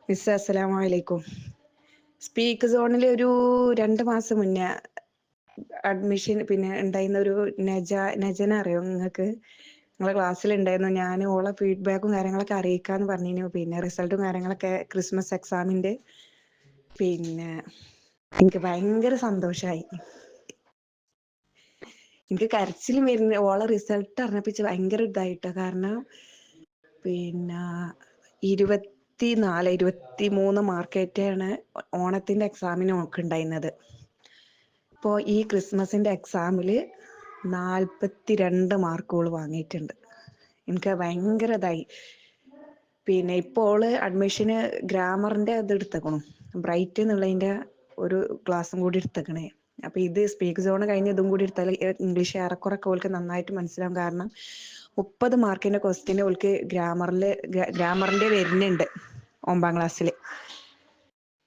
Miss അസ്സലാമു അലൈക്കും. Speak സോണിൽ ഒരു 2 മാസം മുന്നേ അഡ്മിഷൻ ഉണ്ടായിരുന്ന ഒരു നജന അറിയോ നിങ്ങൾക്ക്? നിങ്ങളെ ക്ലാസ്സിൽ ഉണ്ടായിരുന്നു. ഞാൻ ഓളെ ഫീഡ്ബാക്കും കാര്യങ്ങളൊക്കെ അറിയിക്കാന്ന് പറഞ്ഞിരുന്നു. പിന്നെ റിസൾട്ടും കാര്യങ്ങളൊക്കെ ക്രിസ്മസ് എക്സാമിന്റെ എനിക്ക് ഭയങ്കര സന്തോഷായി. എനിക്ക് കരച്ചിലും വരുന്ന ഓളെ റിസൾട്ട് അറിഞ്ഞപ്പിച്ച് ഭയങ്കര ഇതായിട്ടോ. കാരണം 23 മാർക്കേറ്റാണ് ഓണത്തിന്റെ എക്സാമിന് നോക്കുണ്ടായിരുന്നത്. ഇപ്പോൾ ഈ ക്രിസ്മസിന്റെ എക്സാമില് 42 മാർക്കുകൾ വാങ്ങിയിട്ടുണ്ട്. എനിക്ക് ഭയങ്കര ഇതായി. ഇപ്പോൾ അഡ്മിഷന് ഗ്രാമറിന്റെ ഇത് എടുത്തേക്കണു, ബ്രൈറ്റ് എന്നുള്ളതിന്റെ ഒരു ക്ലാസ്സും കൂടി എടുത്തേക്കണേ. അപ്പൊ ഇത് സ്പീക്ക് സോൺ കഴിഞ്ഞ് ഇതും കൂടി എടുത്താൽ ഇംഗ്ലീഷ് ഏറെക്കുറൊക്കെ ഓൾക്ക് നന്നായിട്ട് മനസ്സിലാവും. കാരണം 30 മാർക്കിന്റെ ക്വസ്റ്റ്യൻ ഓൾക്ക് ഗ്രാമറിന്റെ വരുന്നുണ്ട് 9ാം ക്ലാസ്സിൽ.